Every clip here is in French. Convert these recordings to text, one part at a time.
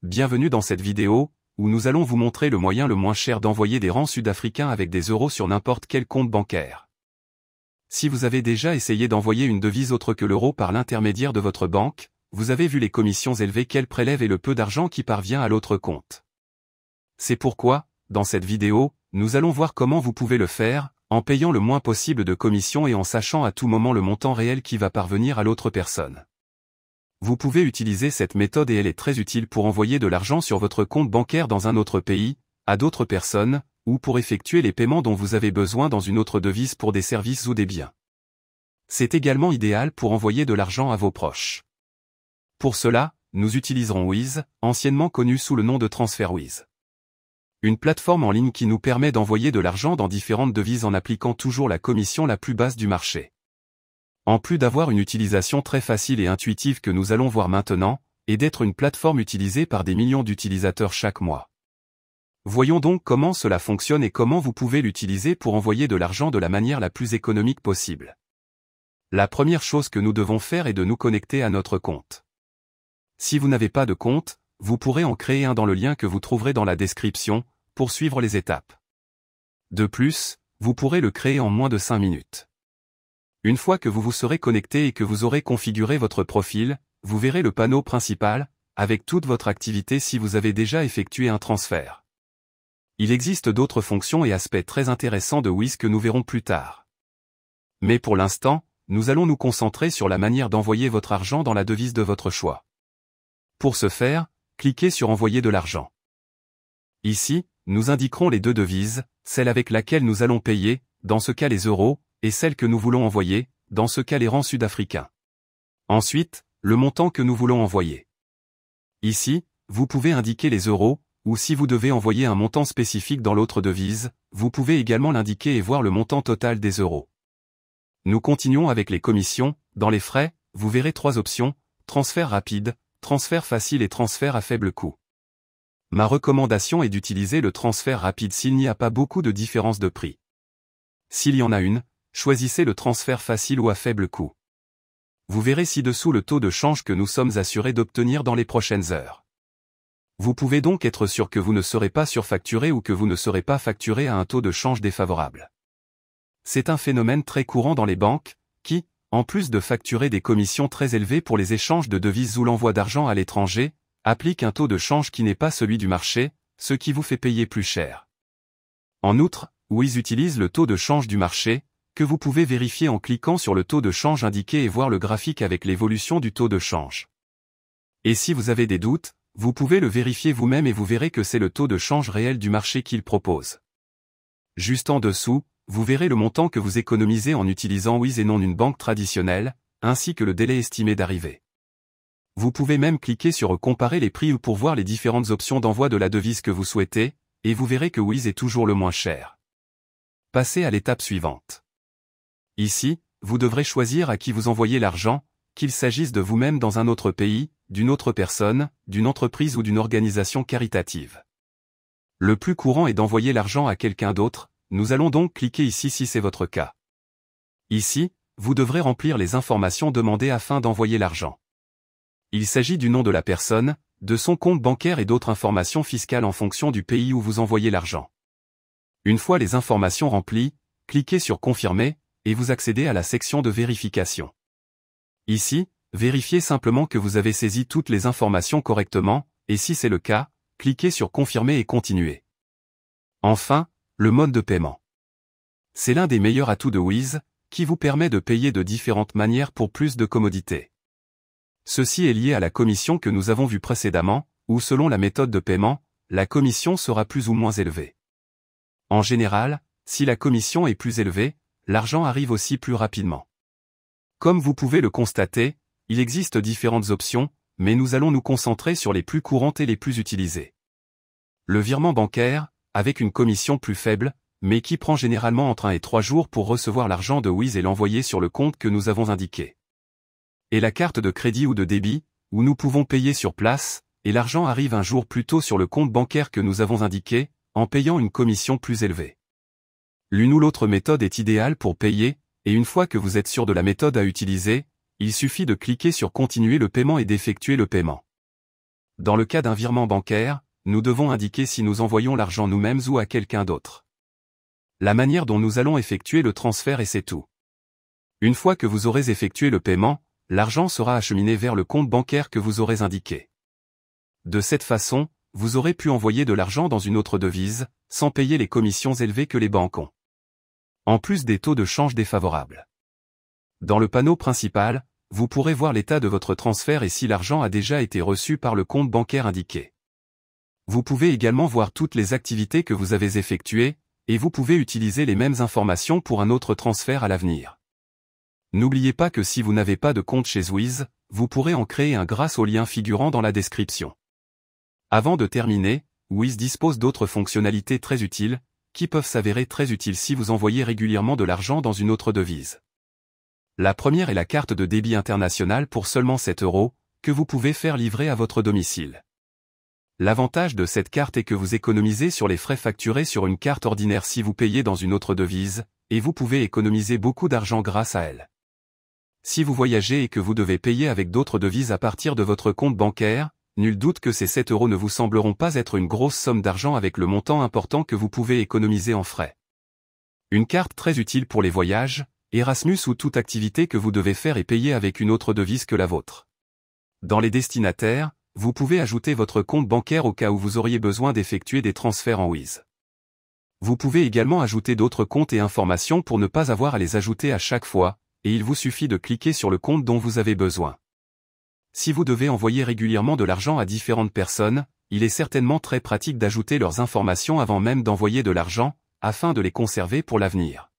bienvenue dans cette vidéo, où nous allons vous montrer le moyen le moins cher d'envoyer des rangs sud-africains avec des euros sur n'importe quel compte bancaire. Si vous avez déjà essayé d'envoyer une devise autre que l'euro par l'intermédiaire de votre banque, vous avez vu les commissions élevées qu'elle prélève et le peu d'argent qui parvient à l'autre compte. C'est pourquoi, dans cette vidéo, nous allons voir comment vous pouvez le faire, en payant le moins possible de commissions et en sachant à tout moment le montant réel qui va parvenir à l'autre personne. Vous pouvez utiliser cette méthode et elle est très utile pour envoyer de l'argent sur votre compte bancaire dans un autre pays, à d'autres personnes, ou pour effectuer les paiements dont vous avez besoin dans une autre devise pour des services ou des biens. C'est également idéal pour envoyer de l'argent à vos proches. Pour cela, nous utiliserons Wise, anciennement connu sous le nom de TransferWise. Une plateforme en ligne qui nous permet d'envoyer de l'argent dans différentes devises en appliquant toujours la commission la plus basse du marché. En plus d'avoir une utilisation très facile et intuitive que nous allons voir maintenant, et d'être une plateforme utilisée par des millions d'utilisateurs chaque mois. Voyons donc comment cela fonctionne et comment vous pouvez l'utiliser pour envoyer de l'argent de la manière la plus économique possible. La première chose que nous devons faire est de nous connecter à notre compte. Si vous n'avez pas de compte, vous pourrez en créer un dans le lien que vous trouverez dans la description, pour suivre les étapes. De plus, vous pourrez le créer en moins de 5 minutes. Une fois que vous vous serez connecté et que vous aurez configuré votre profil, vous verrez le panneau principal, avec toute votre activité si vous avez déjà effectué un transfert. Il existe d'autres fonctions et aspects très intéressants de Wise que nous verrons plus tard. Mais pour l'instant, nous allons nous concentrer sur la manière d'envoyer votre argent dans la devise de votre choix. Pour ce faire, cliquez sur Envoyer de l'argent. Ici, nous indiquerons les deux devises, celle avec laquelle nous allons payer, dans ce cas les euros, et celle que nous voulons envoyer, dans ce cas les rangs sud-africains. Ensuite, le montant que nous voulons envoyer. Ici, vous pouvez indiquer les euros, ou si vous devez envoyer un montant spécifique dans l'autre devise, vous pouvez également l'indiquer et voir le montant total des euros. Nous continuons avec les commissions. Dans les frais, vous verrez 3 options, transfert rapide, transfert facile et transfert à faible coût. Ma recommandation est d'utiliser le transfert rapide s'il n'y a pas beaucoup de différence de prix. S'il y en a une, choisissez le transfert facile ou à faible coût. Vous verrez ci-dessous le taux de change que nous sommes assurés d'obtenir dans les prochaines heures. Vous pouvez donc être sûr que vous ne serez pas surfacturé ou que vous ne serez pas facturé à un taux de change défavorable. C'est un phénomène très courant dans les banques, qui, en plus de facturer des commissions très élevées pour les échanges de devises ou l'envoi d'argent à l'étranger, applique un taux de change qui n'est pas celui du marché, ce qui vous fait payer plus cher. En outre, Wise utilise le taux de change du marché, que vous pouvez vérifier en cliquant sur le taux de change indiqué et voir le graphique avec l'évolution du taux de change. Et si vous avez des doutes, vous pouvez le vérifier vous-même et vous verrez que c'est le taux de change réel du marché qu'il propose. Juste en dessous, vous verrez le montant que vous économisez en utilisant Wise et non une banque traditionnelle, ainsi que le délai estimé d'arrivée. Vous pouvez même cliquer sur Comparer les prix ou pour voir les différentes options d'envoi de la devise que vous souhaitez, et vous verrez que Wise est toujours le moins cher. Passez à l'étape suivante. Ici, vous devrez choisir à qui vous envoyez l'argent, qu'il s'agisse de vous-même dans un autre pays, d'une autre personne, d'une entreprise ou d'une organisation caritative. Le plus courant est d'envoyer l'argent à quelqu'un d'autre, nous allons donc cliquer ici si c'est votre cas. Ici, vous devrez remplir les informations demandées afin d'envoyer l'argent. Il s'agit du nom de la personne, de son compte bancaire et d'autres informations fiscales en fonction du pays où vous envoyez l'argent. Une fois les informations remplies, cliquez sur Confirmer, et vous accédez à la section de vérification. Ici, vérifiez simplement que vous avez saisi toutes les informations correctement, et si c'est le cas, cliquez sur Confirmer et Continuer. Enfin, le mode de paiement. C'est l'un des meilleurs atouts de Wise, qui vous permet de payer de différentes manières pour plus de commodité. Ceci est lié à la commission que nous avons vue précédemment, où selon la méthode de paiement, la commission sera plus ou moins élevée. En général, si la commission est plus élevée, l'argent arrive aussi plus rapidement. Comme vous pouvez le constater, il existe différentes options, mais nous allons nous concentrer sur les plus courantes et les plus utilisées. Le virement bancaire, avec une commission plus faible, mais qui prend généralement entre 1 et 3 jours pour recevoir l'argent de Wise et l'envoyer sur le compte que nous avons indiqué. Et la carte de crédit ou de débit, où nous pouvons payer sur place, et l'argent arrive un jour plus tôt sur le compte bancaire que nous avons indiqué, en payant une commission plus élevée. L'une ou l'autre méthode est idéale pour payer, et une fois que vous êtes sûr de la méthode à utiliser, il suffit de cliquer sur Continuer le paiement et d'effectuer le paiement. Dans le cas d'un virement bancaire, nous devons indiquer si nous envoyons l'argent nous-mêmes ou à quelqu'un d'autre. La manière dont nous allons effectuer le transfert et c'est tout. Une fois que vous aurez effectué le paiement, l'argent sera acheminé vers le compte bancaire que vous aurez indiqué. De cette façon, vous aurez pu envoyer de l'argent dans une autre devise, sans payer les commissions élevées que les banques ont. En plus des taux de change défavorables. Dans le panneau principal, vous pourrez voir l'état de votre transfert et si l'argent a déjà été reçu par le compte bancaire indiqué. Vous pouvez également voir toutes les activités que vous avez effectuées, et vous pouvez utiliser les mêmes informations pour un autre transfert à l'avenir. N'oubliez pas que si vous n'avez pas de compte chez Wiz, vous pourrez en créer un grâce au lien figurant dans la description. Avant de terminer, Wiz dispose d'autres fonctionnalités très utiles, qui peuvent s'avérer très utiles si vous envoyez régulièrement de l'argent dans une autre devise. La première est la carte de débit international pour seulement 7 €, que vous pouvez faire livrer à votre domicile. L'avantage de cette carte est que vous économisez sur les frais facturés sur une carte ordinaire si vous payez dans une autre devise, et vous pouvez économiser beaucoup d'argent grâce à elle. Si vous voyagez et que vous devez payer avec d'autres devises à partir de votre compte bancaire, nul doute que ces 7 € ne vous sembleront pas être une grosse somme d'argent avec le montant important que vous pouvez économiser en frais. Une carte très utile pour les voyages, Erasmus ou toute activité que vous devez faire et payer avec une autre devise que la vôtre. Dans les destinataires, vous pouvez ajouter votre compte bancaire au cas où vous auriez besoin d'effectuer des transferts en Wiz. Vous pouvez également ajouter d'autres comptes et informations pour ne pas avoir à les ajouter à chaque fois, et il vous suffit de cliquer sur le compte dont vous avez besoin. Si vous devez envoyer régulièrement de l'argent à différentes personnes, il est certainement très pratique d'ajouter leurs informations avant même d'envoyer de l'argent, afin de les conserver pour l'avenir.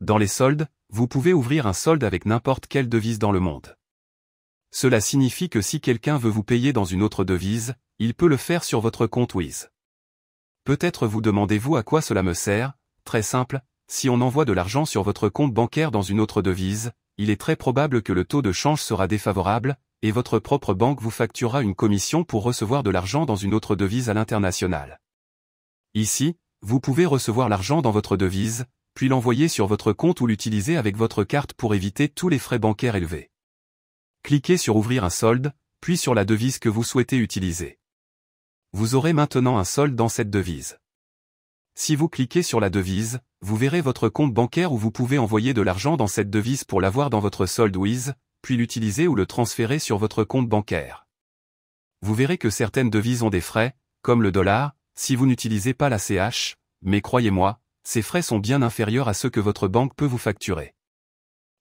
Dans les soldes, vous pouvez ouvrir un solde avec n'importe quelle devise dans le monde. Cela signifie que si quelqu'un veut vous payer dans une autre devise, il peut le faire sur votre compte Wiz. Peut-être vous demandez-vous à quoi cela me sert? Très simple, si on envoie de l'argent sur votre compte bancaire dans une autre devise, il est très probable que le taux de change sera défavorable, et votre propre banque vous facturera une commission pour recevoir de l'argent dans une autre devise à l'international. Ici, vous pouvez recevoir l'argent dans votre devise, puis l'envoyer sur votre compte ou l'utiliser avec votre carte pour éviter tous les frais bancaires élevés. Cliquez sur Ouvrir un solde, puis sur la devise que vous souhaitez utiliser. Vous aurez maintenant un solde dans cette devise. Si vous cliquez sur la devise, vous verrez votre compte bancaire où vous pouvez envoyer de l'argent dans cette devise pour l'avoir dans votre solde Wiz, puis l'utiliser ou le transférer sur votre compte bancaire. Vous verrez que certaines devises ont des frais, comme le dollar, si vous n'utilisez pas la CH, mais croyez-moi, ces frais sont bien inférieurs à ceux que votre banque peut vous facturer.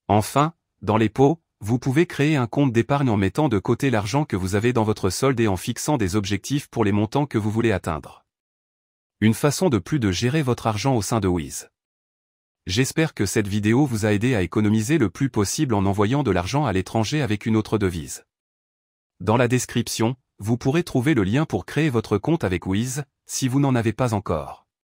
Enfin, dans les pots, vous pouvez créer un compte d'épargne en mettant de côté l'argent que vous avez dans votre solde et en fixant des objectifs pour les montants que vous voulez atteindre. Une façon de plus de gérer votre argent au sein de Wiz. J'espère que cette vidéo vous a aidé à économiser le plus possible en envoyant de l'argent à l'étranger avec une autre devise. Dans la description, vous pourrez trouver le lien pour créer votre compte avec Wiz, si vous n'en avez pas encore.